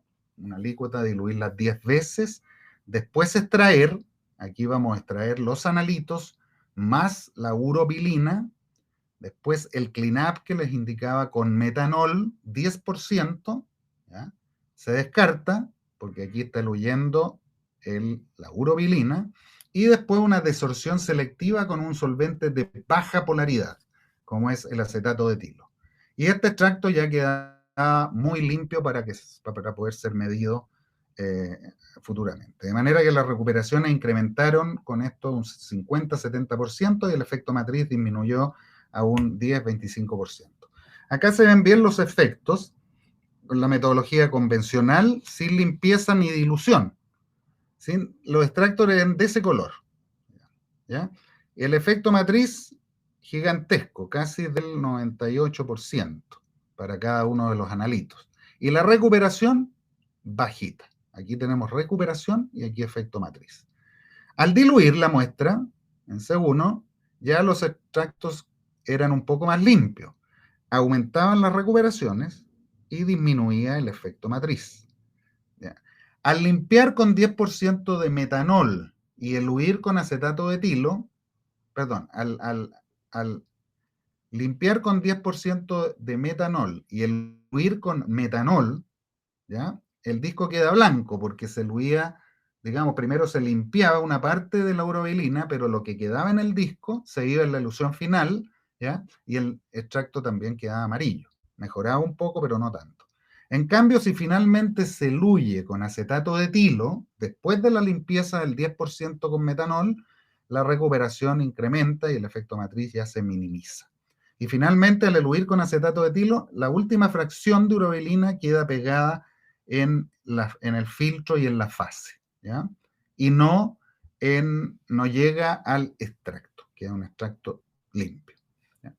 alícuota, diluirla 10 veces, después extraer, aquí vamos a extraer los analitos, más la urobilina, después el cleanup que les indicaba con metanol, 10%, ¿ya? Se descarta, porque aquí está diluyendo la urobilina, y después una desorción selectiva con un solvente de baja polaridad, como es el acetato de etilo. Y este extracto ya queda muy limpio para poder ser medido futuramente. De manera que las recuperaciones incrementaron con esto un 50-70% y el efecto matriz disminuyó a un 10-25%. Acá se ven bien los efectos con la metodología convencional, sin limpieza ni dilución. Los extractos eran de ese color, ¿ya? El efecto matriz gigantesco, casi del 98% para cada uno de los analitos. Y la recuperación bajita. Aquí tenemos recuperación y aquí efecto matriz. Al diluir la muestra en C1, ya los extractos eran un poco más limpios, aumentaban las recuperaciones y disminuía el efecto matriz. ¿Ya? Al limpiar con 10% de metanol y eluir con acetato de etilo, perdón, al limpiar con 10% de metanol y eluir con metanol, ¿ya? El disco queda blanco porque se eluía, digamos, primero se limpiaba una parte de la urobilina, pero lo que quedaba en el disco se iba en la elusión final, ¿ya? Y el extracto también quedaba amarillo. Mejoraba un poco, pero no tanto. En cambio, si finalmente se eluye con acetato de etilo, después de la limpieza del 10% con metanol, la recuperación incrementa y el efecto matriz ya se minimiza. Y finalmente, al eluir con acetato de etilo, la última fracción de urobilina queda pegada en el filtro y en la fase, ¿ya? Y no llega al extracto, queda un extracto limpio. ¿Ya?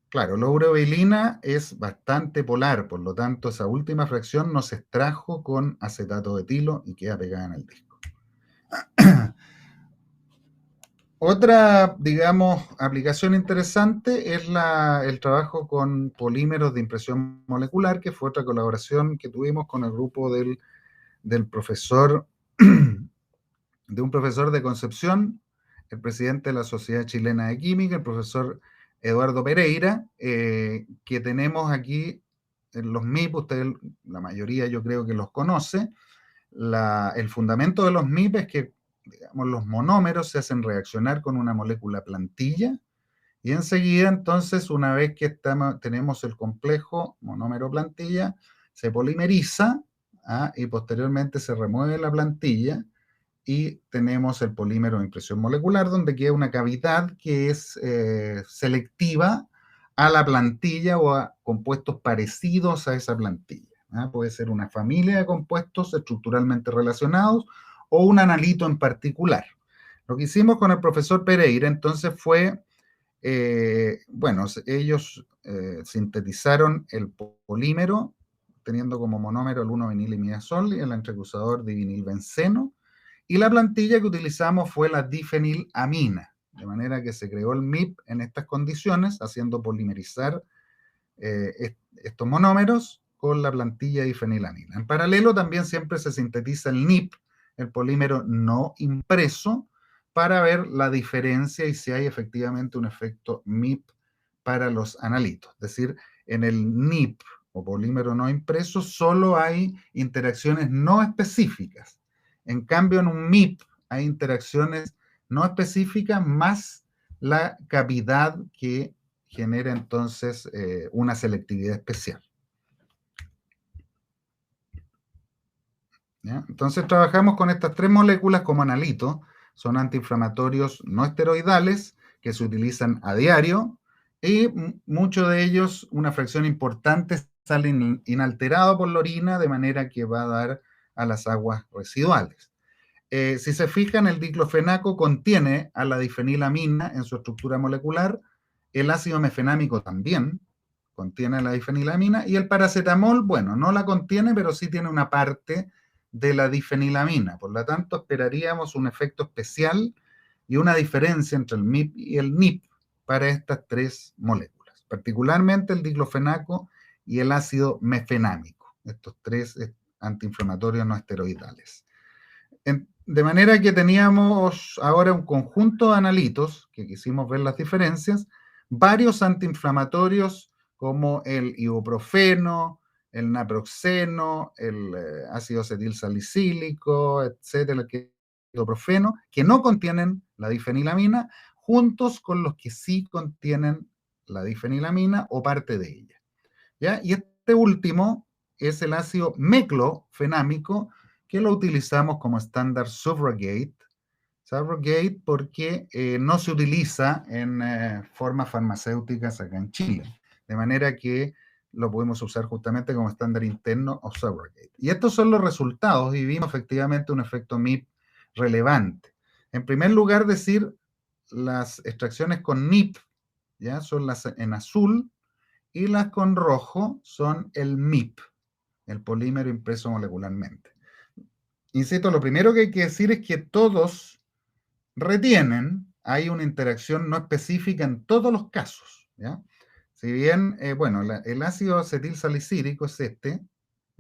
Claro, la urobilina es bastante polar, por lo tanto, esa última fracción no se extrajo con acetato de etilo y queda pegada en el disco. Otra, digamos, aplicación interesante es el trabajo con polímeros de impresión molecular, que fue otra colaboración que tuvimos con el grupo del profesor, de un profesor de Concepción, el presidente de la Sociedad Chilena de Química, el profesor Eduardo Pereira, que tenemos aquí en los MIP, ustedes, la mayoría yo creo que los conoce. El fundamento de los MIP es que, digamos, los monómeros se hacen reaccionar con una molécula plantilla y enseguida, entonces, una vez que tenemos el complejo monómero plantilla, se polimeriza, y posteriormente se remueve la plantilla y tenemos el polímero de impresión molecular, donde queda una cavidad que es selectiva a la plantilla o a compuestos parecidos a esa plantilla. Puede ser una familia de compuestos estructuralmente relacionados o un analito en particular. Lo que hicimos con el profesor Pereira entonces fue, bueno, ellos sintetizaron el polímero teniendo como monómero el 1-vinil-imidazol y el entrecruzador divinilbenceno, y la plantilla que utilizamos fue la difenilamina, de manera que se creó el MIP en estas condiciones, haciendo polimerizar estos monómeros con la plantilla difenilamina. En paralelo también siempre se sintetiza el NIP, el polímero no impreso, para ver la diferencia y si hay efectivamente un efecto MIP para los analitos. Es decir, en el NIP o polímero no impreso solo hay interacciones no específicas. En cambio, en un MIP hay interacciones no específicas más la cavidad que genera entonces una selectividad especial. ¿Ya? Entonces trabajamos con estas tres moléculas como analitos, son antiinflamatorios no esteroidales que se utilizan a diario y muchos de ellos, una fracción importante, salen inalterado por la orina, de manera que va a dar a las aguas residuales. Si se fijan, el diclofenaco contiene a la difenilamina en su estructura molecular, el ácido mefenámico también contiene la difenilamina, y el paracetamol, bueno, no la contiene, pero sí tiene una parte de la difenilamina. Por lo tanto, esperaríamos un efecto especial y una diferencia entre el MIP y el NIP para estas tres moléculas, particularmente el diclofenaco y el ácido mefenámico, estos tres antiinflamatorios no esteroidales. De manera que teníamos ahora un conjunto de analitos, que quisimos ver las diferencias, varios antiinflamatorios como el ibuprofeno, el naproxeno, el ácido acetil salicílico, etcétera, el ibuprofeno, que no contienen la difenilamina, juntos con los que sí contienen la difenilamina o parte de ella. ¿Ya? Y este último es el ácido meclofenámico, que lo utilizamos como estándar subrogate porque no se utiliza en formas farmacéuticas acá en Chile, de manera que lo podemos usar justamente como estándar interno o subrogate. Y estos son los resultados, y vimos efectivamente un efecto MIP relevante. En primer lugar, decir, las extracciones con NIP, ¿ya? Son las en azul, y las con rojo son el MIP, el polímero impreso molecularmente. Insisto, lo primero que hay que decir es que todos retienen, hay una interacción no específica en todos los casos, ¿ya? Si bien, bueno, el ácido acetil salicílico es en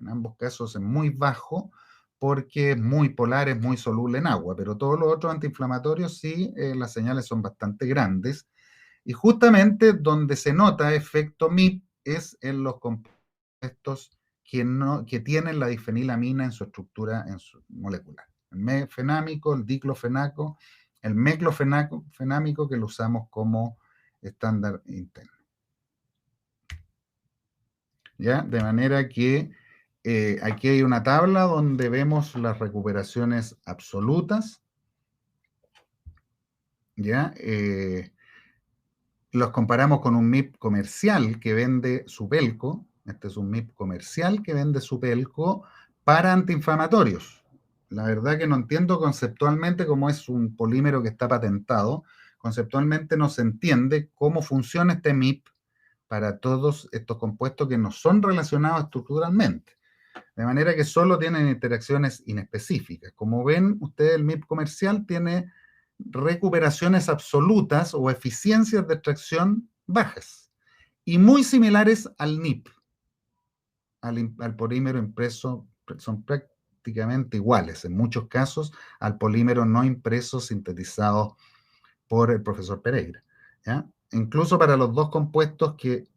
ambos casos es muy bajo, porque es muy polar, es muy soluble en agua, pero todos los otros antiinflamatorios sí, las señales son bastante grandes, y justamente donde se nota efecto MIP es en los compuestos que tienen la difenilamina en su estructura molecular. El mefenámico, el diclofenaco, el meclofenámico, que lo usamos como estándar interno. ¿Ya? De manera que aquí hay una tabla donde vemos las recuperaciones absolutas, ¿ya? Los comparamos con un MIP comercial que vende Supelco. Este es un MIP comercial que vende Supelco para antiinflamatorios. La verdad que no entiendo conceptualmente cómo es un polímero que está patentado. Conceptualmente no se entiende cómo funciona este MIP para todos estos compuestos que no son relacionados estructuralmente. De manera que solo tienen interacciones inespecíficas. Como ven, ustedes el MIP comercial tiene recuperaciones absolutas o eficiencias de extracción bajas y muy similares al NIP, al polímero impreso, son prácticamente iguales en muchos casos al polímero no impreso sintetizado por el profesor Pereira, ¿ya? Incluso para los dos compuestos que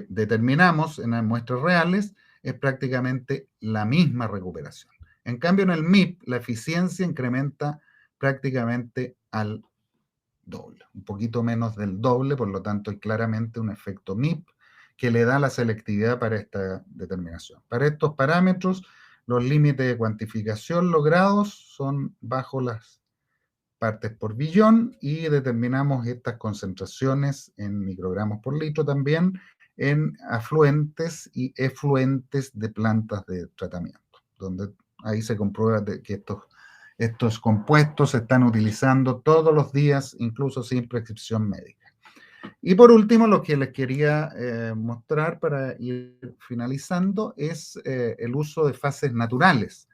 determinamos en las muestras reales, es prácticamente la misma recuperación. En cambio, en el MIP, la eficiencia incrementa prácticamente al doble, un poquito menos del doble, por lo tanto, hay claramente un efecto MIP que le da la selectividad para esta determinación. Para estos parámetros, los límites de cuantificación logrados son bajo las partes por billón y determinamos estas concentraciones en microgramos por litro también en afluentes y efluentes de plantas de tratamiento, donde ahí se comprueba que estos compuestos se están utilizando todos los días, incluso sin prescripción médica. Y por último, lo que les quería mostrar para ir finalizando es el uso de fases naturales.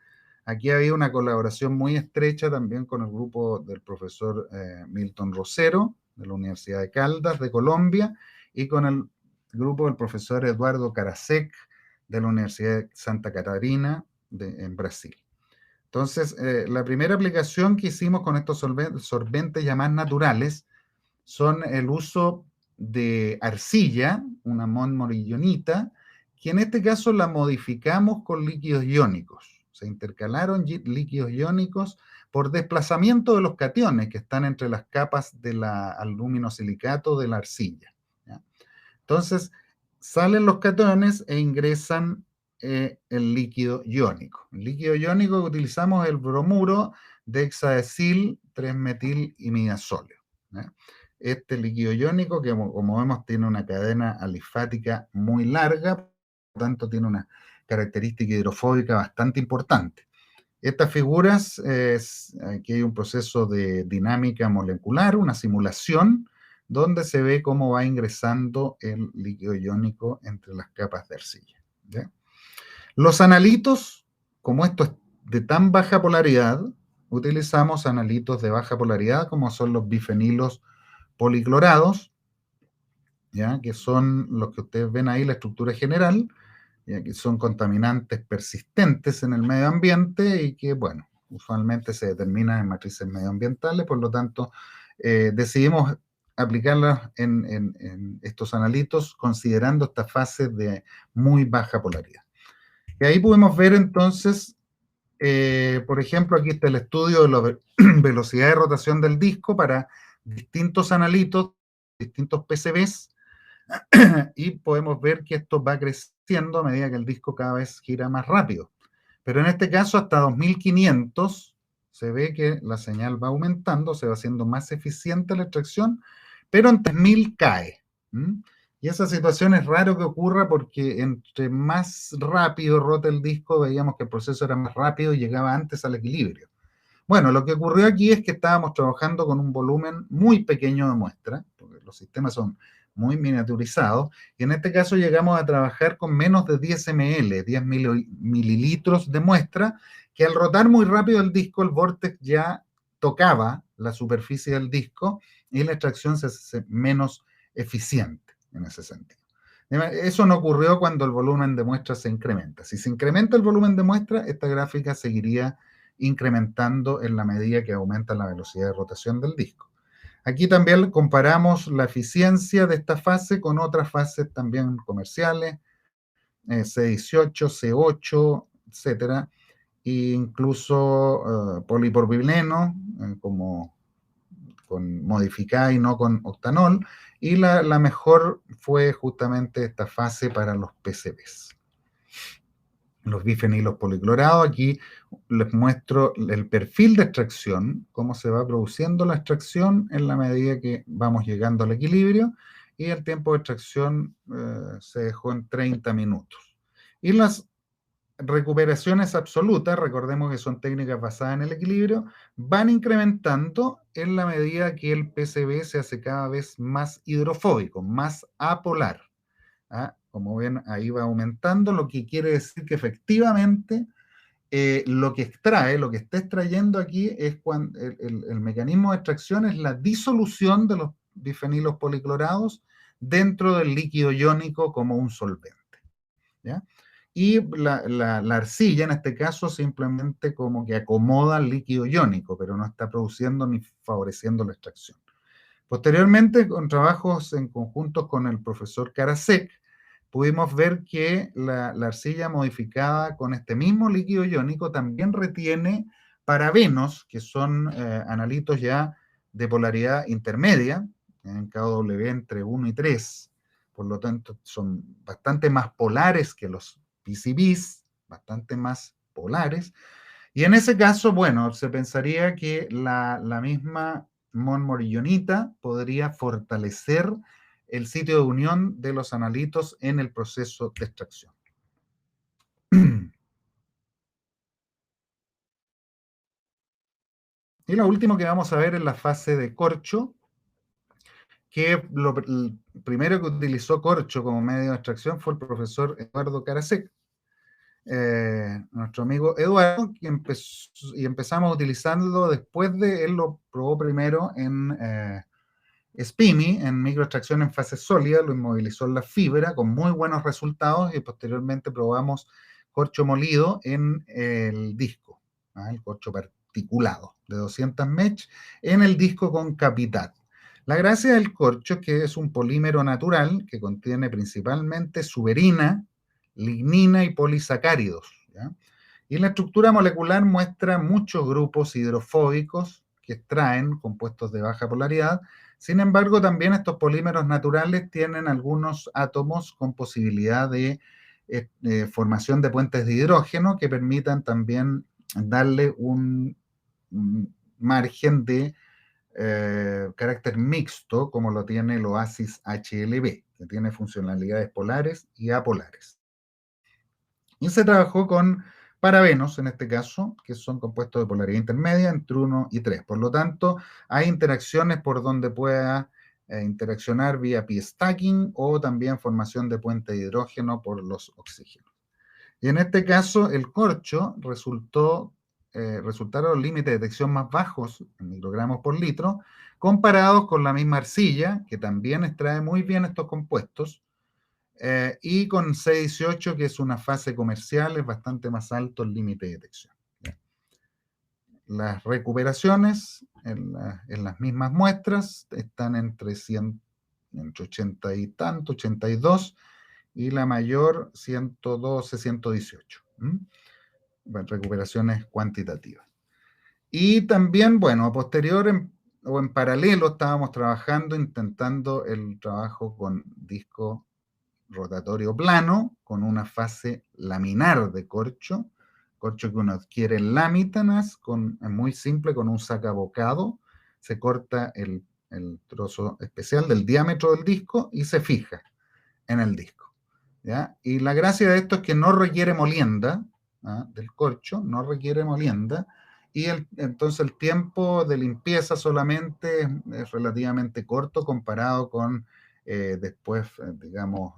Aquí había una colaboración muy estrecha también con el grupo del profesor Milton Rosero, de la Universidad de Caldas, de Colombia, y con el grupo del profesor Eduardo Karasek, de la Universidad de Santa Catarina, en Brasil. Entonces, la primera aplicación que hicimos con estos sorbentes ya más naturales son el uso de arcilla, una monmorillonita, que en este caso la modificamos con líquidos iónicos. Se intercalaron líquidos iónicos por desplazamiento de los cationes que están entre las capas del aluminosilicato de la arcilla, ¿ya? Entonces, salen los cationes e ingresan el líquido iónico. El líquido iónico que utilizamos es el bromuro de hexadesil 3-metil-imidazolio, ¿ya? Este líquido iónico, que como vemos tiene una cadena alifática muy larga, por lo tanto tiene una característica hidrofóbica bastante importante. Estas figuras, aquí hay un proceso de dinámica molecular, una simulación, donde se ve cómo va ingresando el líquido iónico entre las capas de arcilla, ¿ya? Los analitos, como esto es de tan baja polaridad, utilizamos analitos de baja polaridad, como son los bifenilos policlorados, ¿ya? Que son los que ustedes ven ahí, la estructura general, ¿ya? Que son contaminantes persistentes en el medio ambiente y que, bueno, usualmente se determinan en matrices medioambientales, por lo tanto, decidimos aplicarlas en estos analitos considerando esta fase de muy baja polaridad. Y ahí podemos ver entonces, por ejemplo, aquí está el estudio de la velocidad de rotación del disco para distintos analitos, distintos PCBs, y podemos ver que esto va creciendo a medida que el disco cada vez gira más rápido. Pero en este caso, hasta 2500, se ve que la señal va aumentando, se va haciendo más eficiente la extracción, pero en 3000 cae. Y esa situación es raro que ocurra porque entre más rápido rota el disco, veíamos que el proceso era más rápido y llegaba antes al equilibrio. Bueno, lo que ocurrió aquí es que estábamos trabajando con un volumen muy pequeño de muestra, porque los sistemas son muy miniaturizados, y en este caso llegamos a trabajar con menos de 10 ml, 10 mililitros de muestra, que al rotar muy rápido el disco, el vórtex ya tocaba la superficie del disco y la extracción se hace menos eficiente en ese sentido. Eso no ocurrió cuando el volumen de muestra se incrementa. Si se incrementa el volumen de muestra, esta gráfica seguiría incrementando en la medida que aumenta la velocidad de rotación del disco. Aquí también comparamos la eficiencia de esta fase con otras fases también comerciales, C18, C8, etcétera, e incluso polipropileno, como con modificada y no con octanol, y la mejor fue justamente esta fase para los PCBs. Los bifenilos policlorados, aquí les muestro el perfil de extracción, cómo se va produciendo la extracción en la medida que vamos llegando al equilibrio, y el tiempo de extracción se dejó en 30 minutos. Y las recuperaciones absolutas, recordemos que son técnicas basadas en el equilibrio, van incrementando en la medida que el PCB se hace cada vez más hidrofóbico, más apolar. ¿Ah? Como ven, ahí va aumentando, lo que quiere decir que efectivamente lo que extrae, lo que está extrayendo aquí es cuando el mecanismo de extracción es la disolución de los bifenilos policlorados dentro del líquido iónico como un solvente. ¿Ya? Y la arcilla, en este caso, simplemente como que acomoda el líquido iónico, pero no está produciendo ni favoreciendo la extracción. Posteriormente, con trabajos en conjunto con el profesor Karasek, pudimos ver que la arcilla modificada con este mismo líquido iónico también retiene parabenos, que son analitos ya de polaridad intermedia, en KW entre 1 y 3, por lo tanto son bastante más polares que los PCBs, bastante más polares, y en ese caso, bueno, se pensaría que la misma monmorillonita podría fortalecer el sitio de unión de los analitos en el proceso de extracción. Y lo último que vamos a ver es la fase de corcho, que el primero que utilizó corcho como medio de extracción fue el profesor Eduardo Karasek. Nuestro amigo Eduardo, y empezamos a utilizarlo después de él lo probó primero en SPIMI, en microextracción en fase sólida, lo inmovilizó en la fibra con muy buenos resultados y posteriormente probamos corcho molido en el disco, el corcho particulado de 200 mech en el disco con capital. La gracia del corcho es que es un polímero natural que contiene principalmente suberina, lignina y polisacáridos, ¿ya? Y la estructura molecular muestra muchos grupos hidrofóbicos que extraen compuestos de baja polaridad. Sin embargo, también estos polímeros naturales tienen algunos átomos con posibilidad de formación de puentes de hidrógeno que permitan también darle un margen de carácter mixto, como lo tiene el Oasis HLB, que tiene funcionalidades polares y apolares. Y se trabajó con parabenos, en este caso, que son compuestos de polaridad intermedia entre 1 y 3. Por lo tanto, hay interacciones por donde pueda interaccionar vía p-stacking o también formación de puente de hidrógeno por los oxígenos. Y en este caso, el corcho resultaron los límites de detección más bajos en microgramos por litro, comparados con la misma arcilla, que también extrae muy bien estos compuestos, y con C18, que es una fase comercial, es bastante más alto el límite de detección. Las recuperaciones en las mismas muestras están entre 80 y tanto, 82, y la mayor 112, 118. Bueno, recuperaciones cuantitativas. Y también, bueno, o en paralelo estábamos trabajando, intentando el trabajo con disco rotatorio plano, con una fase laminar de corcho que uno adquiere en láminas, es muy simple, con un sacabocado, se corta el trozo especial del diámetro del disco y se fija en el disco, ¿ya? Y la gracia de esto es que no requiere molienda, del corcho, no requiere molienda, y entonces el tiempo de limpieza solamente es relativamente corto comparado con después, digamos,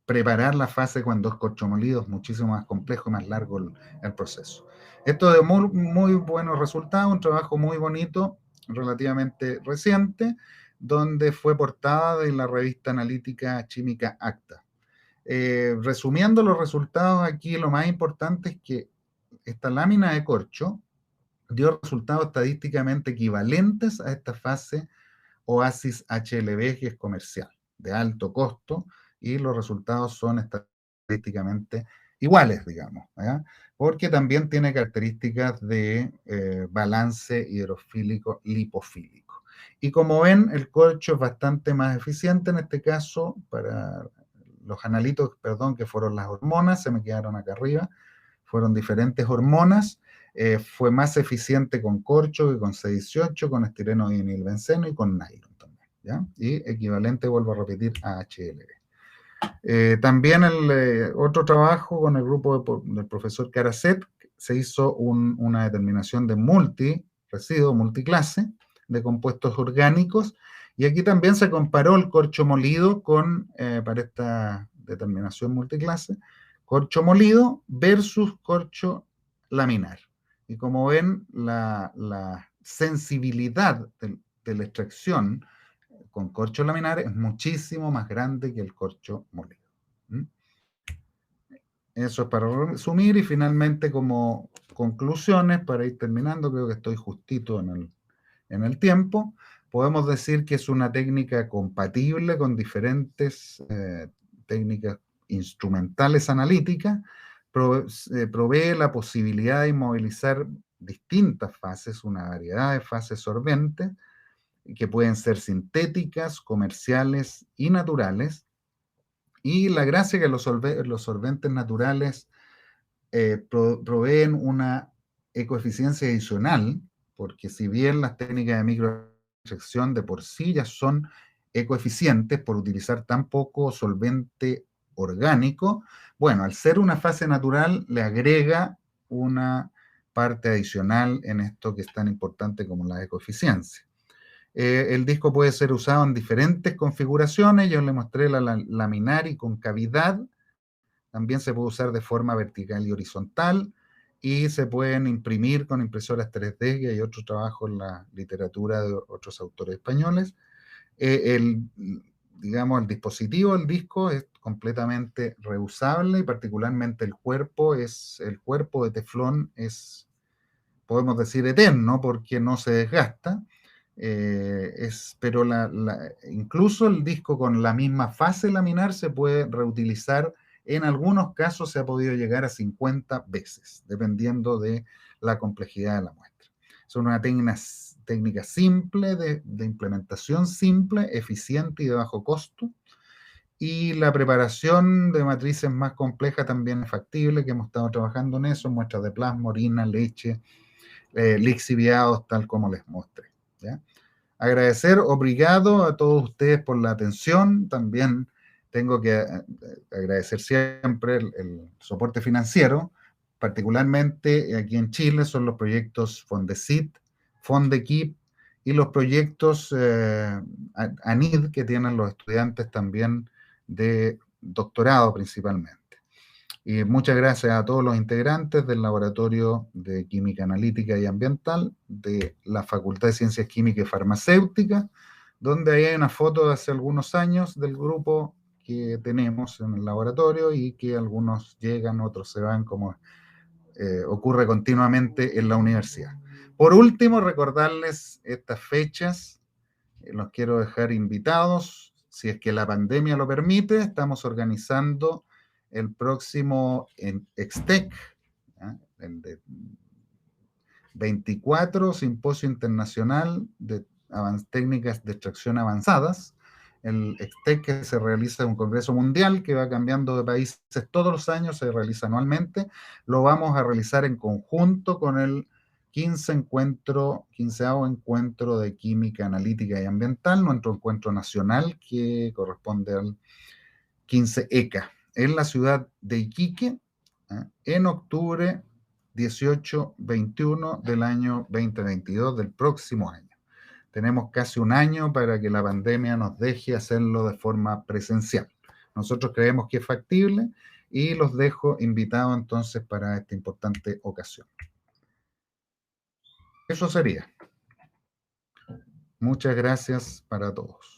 preparar la fase cuando es corcho molido es muchísimo más complejo y más largo el proceso. Esto de muy, muy buenos resultados, un trabajo muy bonito, relativamente reciente, donde fue portada de la revista analítica Química Acta. Resumiendo los resultados aquí, lo más importante es que esta lámina de corcho dio resultados estadísticamente equivalentes a esta fase Oasis HLB, que es comercial, de alto costo, y los resultados son estadísticamente iguales, digamos, ¿ya? Porque también tiene características de balance hidrofílico lipofílico. Y como ven, el corcho es bastante más eficiente en este caso para los analitos, perdón, que fueron las hormonas, se me quedaron acá arriba, fueron diferentes hormonas. Fue más eficiente con corcho que con C18, con estireno dimetilbenceno y con nylon también, ¿ya? Y equivalente, vuelvo a repetir, a HLB. También el otro trabajo con el grupo del profesor Caracet se hizo una determinación de residuo multiclase de compuestos orgánicos, y aquí también se comparó el corcho molido para esta determinación multiclase, corcho molido versus corcho laminar. Y como ven, la sensibilidad de la extracción con corcho laminar es muchísimo más grande que el corcho molido. ¿Mm? Eso es para resumir, y finalmente como conclusiones, para ir terminando, creo que estoy justito en el tiempo, podemos decir que es una técnica compatible con diferentes técnicas instrumentales analíticas, provee la posibilidad de inmovilizar distintas fases, una variedad de fases sorbentes, que pueden ser sintéticas, comerciales y naturales. Y la gracia es que los solventes naturales proveen una ecoeficiencia adicional, porque si bien las técnicas de microextracción de por sí ya son ecoeficientes por utilizar tan poco solvente orgánico, bueno, al ser una fase natural le agrega una parte adicional en esto que es tan importante como la ecoeficiencia. El disco puede ser usado en diferentes configuraciones. Yo le mostré la laminar y con cavidad. También se puede usar de forma vertical y horizontal, y se pueden imprimir con impresoras 3D, que hay otro trabajo en la literatura de otros autores españoles. El, digamos, el dispositivo, el disco, es completamente reusable, y particularmente el cuerpo de teflón es, podemos decir, eterno, porque no se desgasta. Pero incluso el disco con la misma fase laminar se puede reutilizar. En algunos casos se ha podido llegar a 50 veces, dependiendo de la complejidad de la muestra. Es una técnica simple, de implementación simple, eficiente y de bajo costo. Y la preparación de matrices más complejas también es factible, que hemos estado trabajando en eso, muestras de plasma, orina, leche, lixiviados, tal como les mostré, ¿ya? Agradecer, obrigado a todos ustedes por la atención. También tengo que agradecer siempre el soporte financiero, particularmente aquí en Chile son los proyectos Fondesit, Fondequip, y los proyectos ANID, que tienen los estudiantes también de doctorado principalmente. Y muchas gracias a todos los integrantes del Laboratorio de Química Analítica y Ambiental de la Facultad de Ciencias Químicas y Farmacéuticas, donde ahí hay una foto de hace algunos años del grupo que tenemos en el laboratorio, y que algunos llegan, otros se van, como ocurre continuamente en la universidad. Por último, recordarles estas fechas. Los quiero dejar invitados. Si es que la pandemia lo permite, estamos organizando el próximo Extec, ¿ya? El de 24 Simposio Internacional de Técnicas de Extracción Avanzadas. El Extec, que se realiza en un congreso mundial que va cambiando de países todos los años, se realiza anualmente. Lo vamos a realizar en conjunto con el 15º encuentro de química analítica y ambiental, nuestro encuentro nacional que corresponde al 15 ECA, en la ciudad de Iquique, en octubre 18-21 del año 2022, del próximo año. Tenemos casi un año para que la pandemia nos deje hacerlo de forma presencial. Nosotros creemos que es factible y los dejo invitados entonces para esta importante ocasión. Eso sería. Muchas gracias para todos.